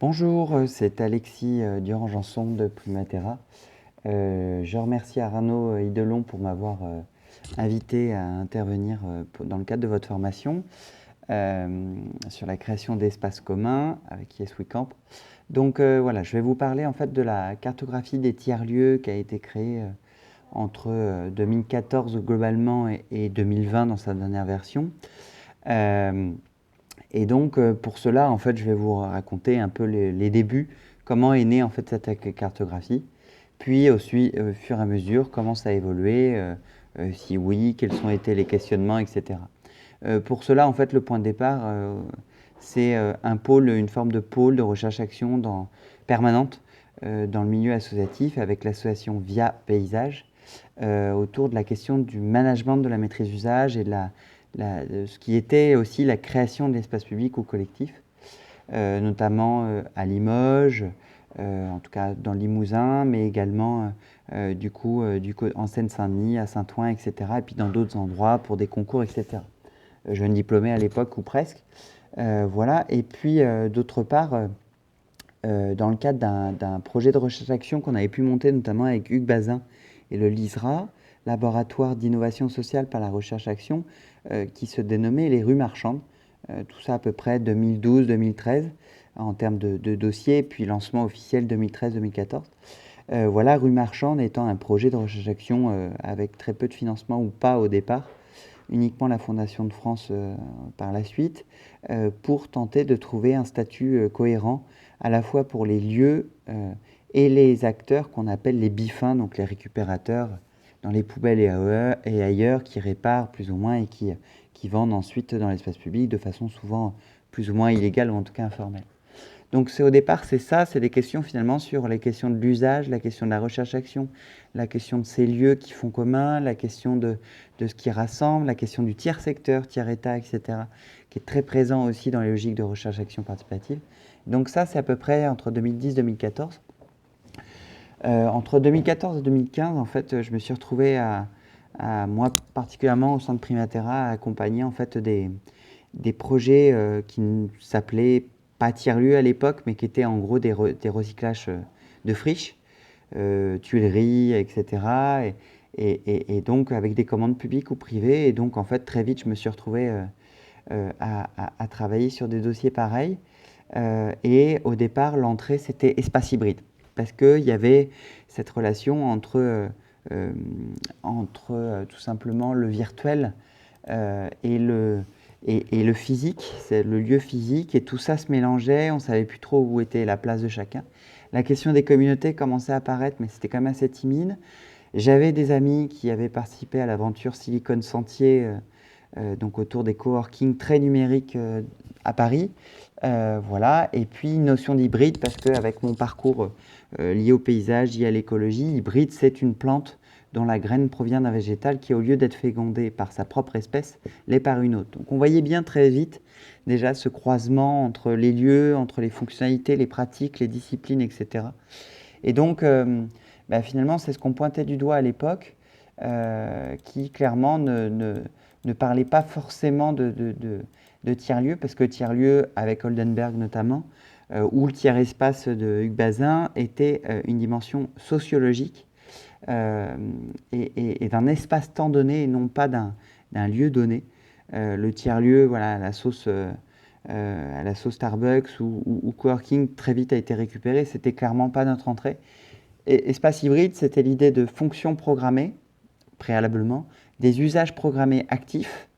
Bonjour, c'est Alexis Durand-Janson de Primatera. Je remercie Arnaud Idelon pour m'avoir invité à intervenir dans le cadre de votre formation sur la création d'espaces communs avec Yes We Camp. Donc voilà, je vais vous parler en fait de la cartographie des tiers-lieux qui a été créée entre 2014 globalement et 2020 dans sa dernière version. Et donc, pour cela, en fait, je vais vous raconter un peu les débuts, comment est née en fait cette cartographie, puis au fur et à mesure, comment ça a évolué, si oui, quels ont été les questionnements, etc. Pour cela, en fait, le point de départ, c'est un pôle, une forme de pôle de recherche-action permanente dans le milieu associatif avec l'association Via Paysage autour de la question du management de la maîtrise d'usage et de ce qui était aussi la création de l'espace public ou collectif, notamment à Limoges, en tout cas dans le Limousin, mais également en Seine-Saint-Denis, à Saint-Ouen, etc. Et puis dans d'autres endroits pour des concours, etc. Jeune diplômé à l'époque ou presque. Voilà. Et puis d'autre part, dans le cadre d'un projet de recherche-action qu'on avait pu monter notamment avec Hugues Bazin et le LISRA, Laboratoire d'innovation sociale par la recherche-action, qui se dénommait les rues marchandes. Tout ça à peu près 2012-2013 en termes de dossiers, puis lancement officiel 2013-2014. Voilà, rue marchande étant un projet de recherche-action avec très peu de financement ou pas au départ, uniquement la Fondation de France par la suite, pour tenter de trouver un statut cohérent à la fois pour les lieux et les acteurs qu'on appelle les bifins, donc les récupérateurs dans les poubelles et ailleurs, qui réparent plus ou moins et qui vendent ensuite dans l'espace public de façon souvent plus ou moins illégale ou en tout cas informelle. Donc au départ, c'est ça, c'est des questions finalement sur les questions de l'usage, la question de la recherche-action, la question de ces lieux qui font commun, la question de ce qui rassemble, la question du tiers-secteur, tiers-État, etc., qui est très présent aussi dans les logiques de recherche-action participative. Donc ça, c'est à peu près entre 2010 et 2014. Entre 2014 et 2015, en fait, je me suis retrouvé moi particulièrement au sein de Primatera, à accompagner en fait des projets qui s'appelaient pas tiers-lieux à l'époque, mais qui étaient en gros des recyclages de friches, tuileries, etc. Et donc avec des commandes publiques ou privées. Et donc en fait très vite je me suis retrouvé à travailler sur des dossiers pareils. Et au départ l'entrée c'était espace hybride, parce qu'il y avait cette relation entre tout simplement le virtuel et le physique, c'est le lieu physique, et tout ça se mélangeait, on ne savait plus trop où était la place de chacun. La question des communautés commençait à apparaître, mais c'était quand même assez timide. J'avais des amis qui avaient participé à l'aventure Silicon Sentier, donc autour des coworking très numériques à Paris. Voilà. Et puis une notion d'hybride, parce qu'avec mon parcours lié au paysage, lié à l'écologie, hybride c'est une plante dont la graine provient d'un végétal qui, au lieu d'être fécondé par sa propre espèce, l'est par une autre. Donc on voyait bien très vite déjà ce croisement entre les lieux, entre les fonctionnalités, les pratiques, les disciplines, etc. Et donc finalement c'est ce qu'on pointait du doigt à l'époque, qui clairement ne parlait pas forcément de tiers-lieux, parce que tiers-lieux, avec Oldenberg notamment, ou le tiers-espace de Hugues Bazin, était une dimension sociologique et d'un espace-temps donné et non pas d'un lieu donné. Le tiers-lieu, voilà, à la sauce Starbucks ou coworking, très vite a été récupéré. C'était clairement pas notre entrée. Et espace hybride, c'était l'idée de fonctions programmées préalablement, des usages programmés actifs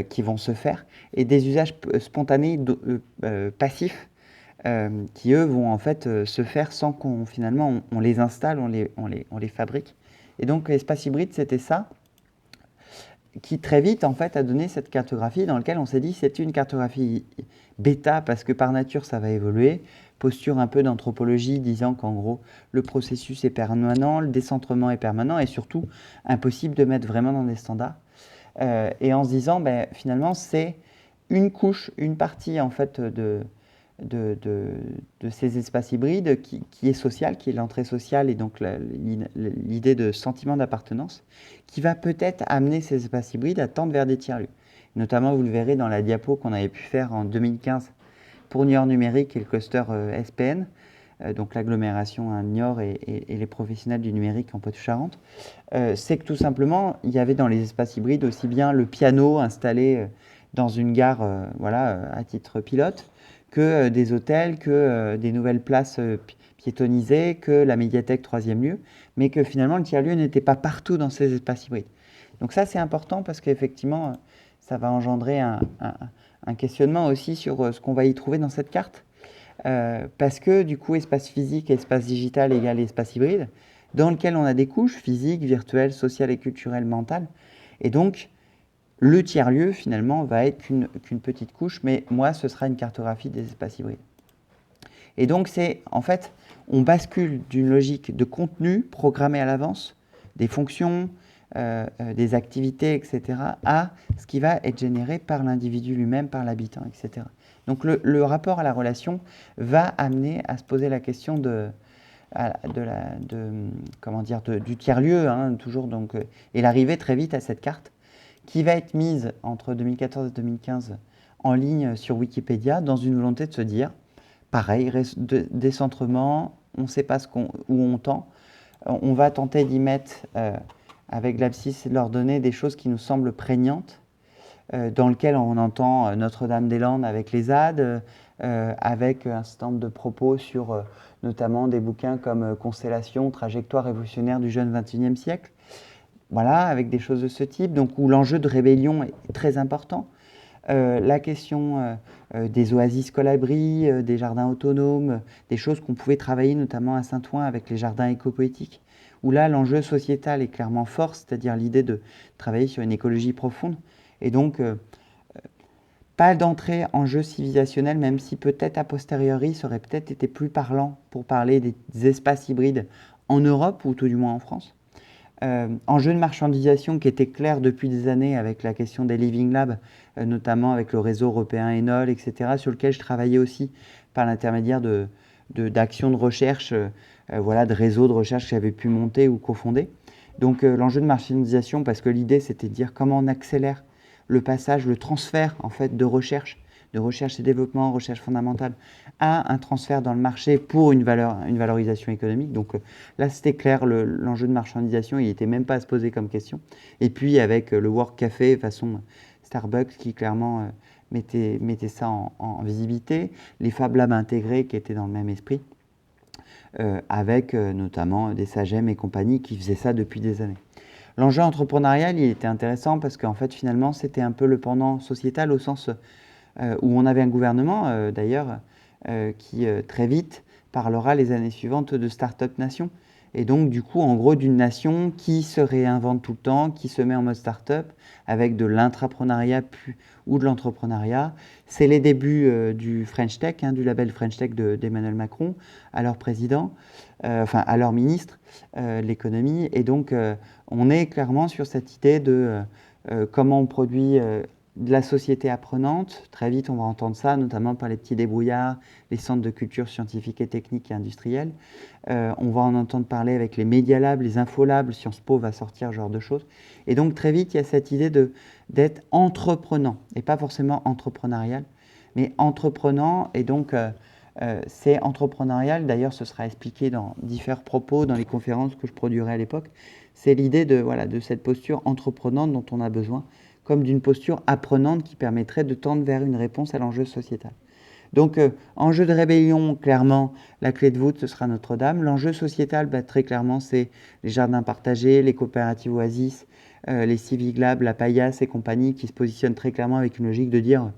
qui vont se faire, et des usages spontanés passifs qui eux vont en fait se faire sans qu'on finalement on les installe, on les fabrique. Et donc l'espace hybride c'était ça, qui très vite en fait a donné cette cartographie dans laquelle on s'est dit c'est une cartographie bêta parce que par nature ça va évoluer, posture un peu d'anthropologie disant qu'en gros le processus est permanent, le décentrement est permanent et surtout impossible de mettre vraiment dans des standards. Et en se disant finalement c'est une couche, une partie en fait de ces espaces hybrides qui est social, qui est l'entrée sociale et donc l'idée de sentiment d'appartenance, qui va peut-être amener ces espaces hybrides à tendre vers des tiers-lieux. Notamment, vous le verrez dans la diapo qu'on avait pu faire en 2015 pour Niort Numérique et le cluster SPN, donc l'agglomération Niort et les professionnels du numérique en Poitou-Charentes, c'est que tout simplement, il y avait dans les espaces hybrides aussi bien le piano installé dans une gare à titre pilote, que des hôtels, que des nouvelles places piétonnisées, que la médiathèque troisième lieu, mais que finalement le tiers-lieu n'était pas partout dans ces espaces hybrides. Donc ça, c'est important parce qu'effectivement, ça va engendrer un questionnement aussi sur ce qu'on va y trouver dans cette carte. Parce que du coup, espace physique et espace digital égale espace hybride, dans lequel on a des couches physiques, virtuelles, sociales et culturelles, mentales. Et donc, le tiers-lieu, finalement, va être qu'une petite couche, mais moi, ce sera une cartographie des espaces hybrides. Et donc, en fait, on bascule d'une logique de contenu programmé à l'avance, des fonctions, des activités, etc., à ce qui va être généré par l'individu lui-même, par l'habitant, etc. Donc le rapport à la relation va amener à se poser la question du tiers-lieu, toujours, donc, et l'arrivée très vite à cette carte, qui va être mise entre 2014 et 2015 en ligne sur Wikipédia, dans une volonté de se dire, pareil, décentrement, on ne sait pas où on tend, on va tenter d'y mettre, avec l'abscisse, et de leur donner des choses qui nous semblent prégnantes, dans lequel on entend Notre-Dame-des-Landes avec les ZAD, avec un certain nombre de propos sur notamment des bouquins comme Constellation, trajectoire révolutionnaire du jeune XXIe siècle. Voilà, avec des choses de ce type, donc où l'enjeu de rébellion est très important. La question des oasis colabris, des jardins autonomes, des choses qu'on pouvait travailler notamment à Saint-Ouen avec les jardins éco-poétiques, où là l'enjeu sociétal est clairement fort, c'est-à-dire l'idée de travailler sur une écologie profonde. Et donc, pas d'entrée en jeu civilisationnel, même si peut-être a posteriori, ça aurait peut-être été plus parlant pour parler des espaces hybrides en Europe, ou tout du moins en France. Enjeu de marchandisation qui était clair depuis des années avec la question des Living Labs, notamment avec le réseau européen Enol, etc., sur lequel je travaillais aussi par l'intermédiaire d'actions de recherche, de réseaux de recherche que j'avais pu monter ou cofonder. Donc l'enjeu de marchandisation, parce que l'idée c'était de dire comment on accélère le passage, le transfert en fait de recherche et développement, recherche fondamentale, à un transfert dans le marché pour une valorisation économique. Donc là, c'était clair, l'enjeu de marchandisation, il n'était même pas à se poser comme question. Et puis avec le Work Café façon Starbucks qui clairement mettait ça en visibilité, les Fab Labs intégrés qui étaient dans le même esprit, avec notamment des Sagem et compagnie qui faisaient ça depuis des années. L'enjeu entrepreneurial, il était intéressant parce qu'en fait, finalement, c'était un peu le pendant sociétal au sens où on avait un gouvernement, d'ailleurs, qui très vite parlera les années suivantes de Start-up Nation. Et donc, du coup, en gros, d'une nation qui se réinvente tout le temps, qui se met en mode start-up, avec de l'intrapreneuriat ou de l'entrepreneuriat. C'est les débuts du French Tech, du label French Tech d'Emmanuel Macron, à leur président, à leur ministre de l'économie. Et donc, on est clairement sur cette idée de comment on produit de la société apprenante. Très vite, on va entendre ça, notamment par les petits débrouillards, les centres de culture scientifique et technique et industrielle. On va en entendre parler avec les Media Labs, les Infolabs, Sciences Po va sortir ce genre de choses. Et donc, très vite, il y a cette idée d'être entreprenant, et pas forcément entrepreneurial, mais entreprenant. Et donc, c'est entrepreneurial. D'ailleurs, ce sera expliqué dans différents propos, dans les conférences que je produirai à l'époque. C'est l'idée de cette posture entreprenante dont on a besoin, comme d'une posture apprenante qui permettrait de tendre vers une réponse à l'enjeu sociétal. Donc, enjeu de rébellion, clairement, la clé de voûte, ce sera Notre-Dame. L'enjeu sociétal, très clairement, c'est les jardins partagés, les coopératives Oasis, les Civic Labs, la Paillasse et compagnie, qui se positionnent très clairement avec une logique de dire,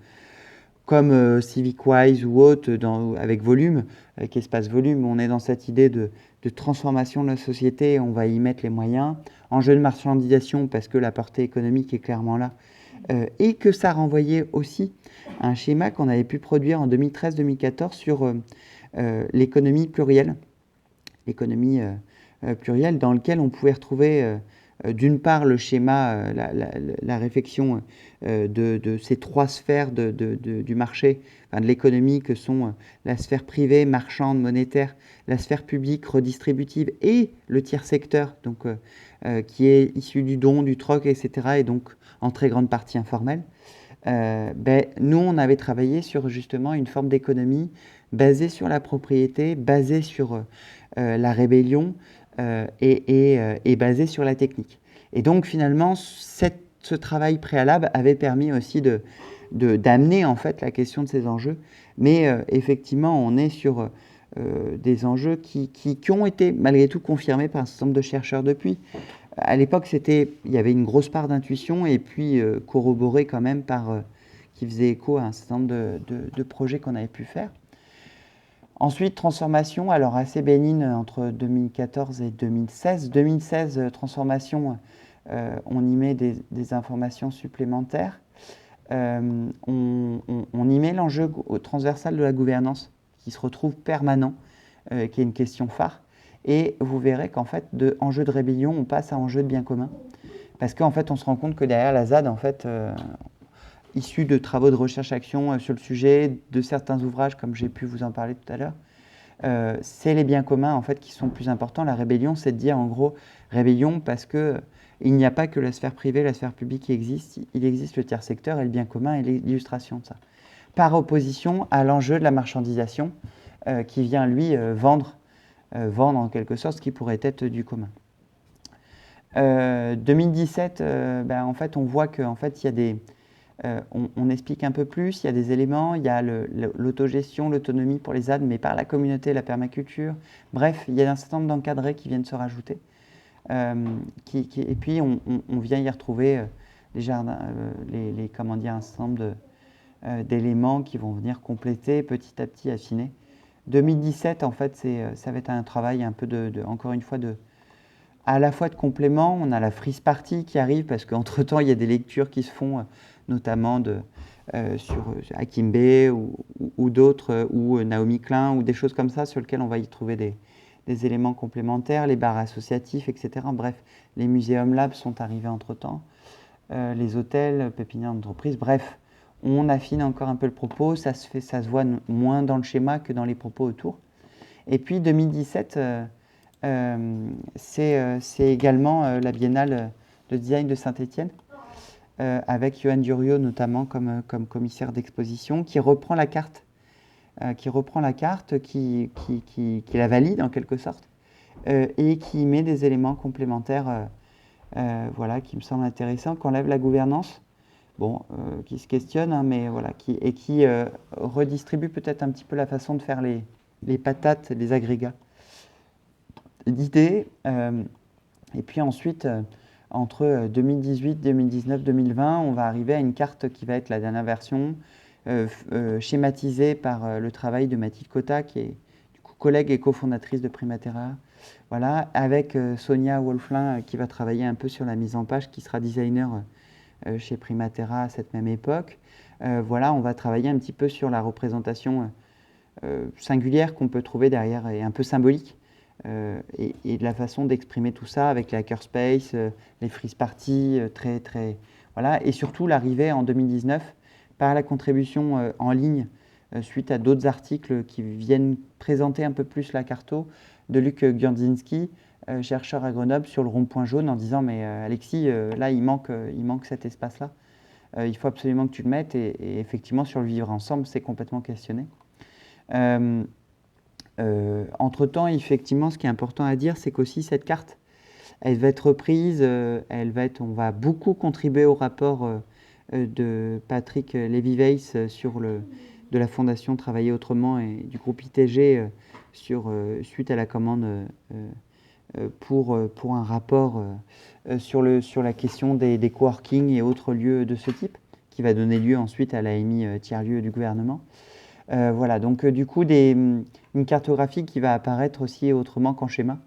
comme CivicWise ou autre, avec volume, avec espace volume, on est dans cette idée de transformation de la société, on va y mettre les moyens. Enjeu de marchandisation, parce que la portée économique est clairement là, et que ça renvoyait aussi à un schéma qu'on avait pu produire en 2013-2014 sur l'économie plurielle. L'économie plurielle dans lequel on pouvait retrouver d'une part le schéma, la réflexion de ces trois sphères du marché, de l'économie que sont la sphère privée, marchande, monétaire, la sphère publique, redistributive et le tiers secteur, donc, qui est issu du don, du troc, etc. et donc en très grande partie informel. Nous, on avait travaillé sur justement une forme d'économie basée sur la propriété, basée sur la rébellion et basée sur la technique. Et donc finalement, ce travail préalable avait permis aussi d'amener en fait la question de ces enjeux. Mais effectivement, on est sur des enjeux qui ont été malgré tout confirmés par un certain nombre de chercheurs depuis. À l'époque, il y avait une grosse part d'intuition et puis corroboré quand même qui faisait écho à un certain nombre de projets qu'on avait pu faire. Ensuite, transformation, alors assez bénigne entre 2014 et 2016. 2016, transformation, on y met des informations supplémentaires. On y met l'enjeu transversal de la gouvernance qui se retrouve permanent, qui est une question phare. Et vous verrez qu'en fait, de enjeu de rébellion, on passe à enjeu de bien commun. Parce qu'en fait, on se rend compte que derrière la ZAD, en fait, issu de travaux de recherche-action sur le sujet, de certains ouvrages, comme j'ai pu vous en parler tout à l'heure, c'est les biens communs en fait qui sont plus importants. La rébellion, c'est de dire en gros rébellion parce que il n'y a pas que la sphère privée, la sphère publique qui existe. Il existe le tiers secteur et le bien commun et l'illustration de ça. Par opposition à l'enjeu de la marchandisation qui vient lui vendre en quelque sorte ce qui pourrait être du commun. 2017, en fait, on voit qu'en fait, il y a des, on explique un peu plus, il y a des éléments, il y a l'autogestion, l'autonomie pour les ZAD, mais par la communauté, la permaculture. Bref, il y a un certain nombre d'encadrés qui viennent se rajouter. Et puis, on vient y retrouver les jardins, comment dire, un certain nombre d'éléments qui vont venir compléter, petit à petit affiner. 2017, en fait, ça va être un travail un peu encore une fois, à la fois de complément. On a la Freeze Party qui arrive parce qu'entre-temps, il y a des lectures qui se font, notamment sur Akimbe ou d'autres, ou Naomi Klein, ou des choses comme ça, sur lesquelles on va y trouver des éléments complémentaires, les bars associatifs, etc. Bref, les muséums labs sont arrivés entre-temps, les hôtels, pépinières d'entreprise, bref, on affine encore un peu le propos, ça se voit moins dans le schéma que dans les propos autour. Et puis 2017, c'est également la Biennale de design de Saint-Étienne, avec Johan Durieux notamment comme commissaire d'exposition, qui reprend la carte, qui la valide en quelque sorte, et qui met des éléments complémentaires voilà, qui me semblent intéressants, qui enlève la gouvernance, qui se questionne, hein, mais voilà, qui redistribue peut-être un petit peu la façon de faire les patates, les agrégats d'idées. Et puis ensuite, entre 2018, 2019, 2020, on va arriver à une carte qui va être la dernière version, schématisée par le travail de Mathilde Cotta, qui est du coup collègue et cofondatrice de Primaterra. Voilà, avec Sonia Wolflin qui va travailler un peu sur la mise en page, qui sera designer chez Primaterra à cette même époque. Voilà, on va travailler un petit peu sur la représentation singulière qu'on peut trouver derrière et un peu symbolique. Et de la façon d'exprimer tout ça avec les hackerspace, les freeze parties, voilà, et surtout l'arrivée en 2019 par la contribution en ligne suite à d'autres articles qui viennent présenter un peu plus la carto de Luc Gurdzinski, chercheur à Grenoble, sur le rond-point jaune, en disant mais Alexis, là il manque cet espace-là, il faut absolument que tu le mettes, et effectivement sur le vivre ensemble c'est complètement questionné. Entre-temps, effectivement, ce qui est important à dire, c'est qu'aussi cette carte, elle va être reprise, on va beaucoup contribuer au rapport de Patrick Lévy-Weiss de la Fondation Travailler Autrement et du groupe ITG suite à la commande pour un rapport sur la question des coworking et autres lieux de ce type, qui va donner lieu ensuite à l'AMI tiers-lieu du gouvernement. Voilà, donc du coup, une cartographie qui va apparaître aussi autrement qu'en schéma,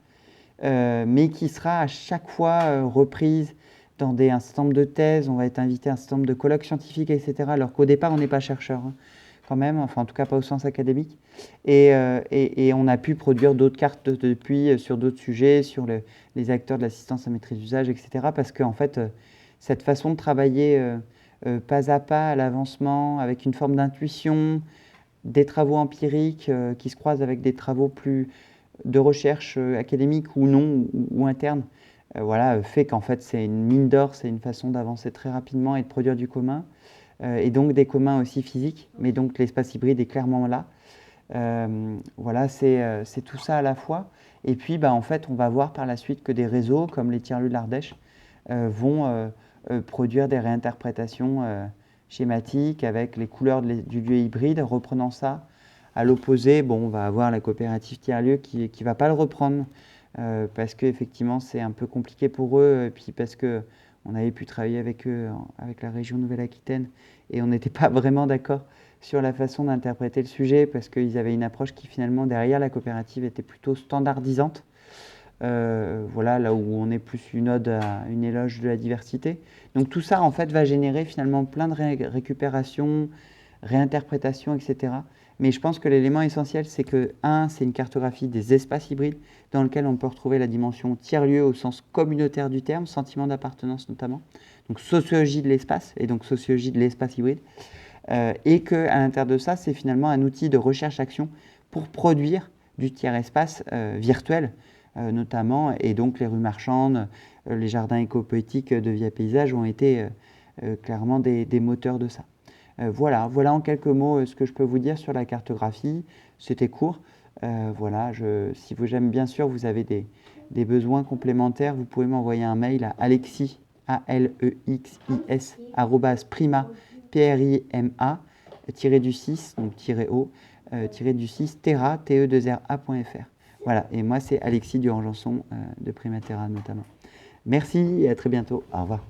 mais qui sera à chaque fois reprise dans un certain nombre de thèses. On va être invité à un certain nombre de colloques scientifiques, etc. Alors qu'au départ, on n'est pas chercheur, hein, quand même, enfin en tout cas pas au sens académique. Et on a pu produire d'autres cartes depuis sur d'autres sujets, sur les acteurs de l'assistance à maîtrise d'usage, etc. Parce qu'en fait, cette façon de travailler pas à pas à l'avancement, avec une forme d'intuition, des travaux empiriques qui se croisent avec des travaux plus de recherche académique ou non, ou interne, voilà, fait qu'en fait c'est une mine d'or, c'est une façon d'avancer très rapidement et de produire du commun. et donc des communs aussi physiques, mais donc l'espace hybride est clairement là. Voilà, c'est tout ça à la fois. Et puis, bah, en fait, on va voir par la suite que des réseaux comme les tiers-lieux de l'Ardèche vont produire des réinterprétations schématiques avec les couleurs du lieu hybride, reprenant ça. À l'opposé, bon, on va avoir la coopérative tiers-lieu qui ne va pas le reprendre parce qu'effectivement, c'est un peu compliqué pour eux, et puis parce que on avait pu travailler avec eux, avec la région Nouvelle-Aquitaine, et on n'était pas vraiment d'accord sur la façon d'interpréter le sujet, parce qu'ils avaient une approche qui finalement, derrière la coopérative, était plutôt standardisante. Voilà, là où on est plus une ode à une éloge de la diversité. Donc tout ça, en fait, va générer finalement plein de récupérations, réinterprétations, etc. Mais je pense que l'élément essentiel, c'est que, c'est une cartographie des espaces hybrides dans lequel on peut retrouver la dimension tiers-lieu au sens communautaire du terme, sentiment d'appartenance notamment, donc sociologie de l'espace, et donc sociologie de l'espace hybride, et qu'à l'intérieur de ça, c'est finalement un outil de recherche-action pour produire du tiers-espace virtuel, notamment, et donc les rues marchandes, les jardins éco-poétiques de Via Paysage ont été clairement des moteurs de ça. Voilà en quelques mots ce que je peux vous dire sur la cartographie. C'était court. Voilà, si vous jamais bien sûr vous avez des besoins complémentaires, vous pouvez m'envoyer un mail à alexis, prima, prima, du 6, donc -o, du 6, terra, te2ra.fr. Voilà, et moi c'est Alexis Durangenson de Primaterra notamment. Merci et à très bientôt. Au revoir.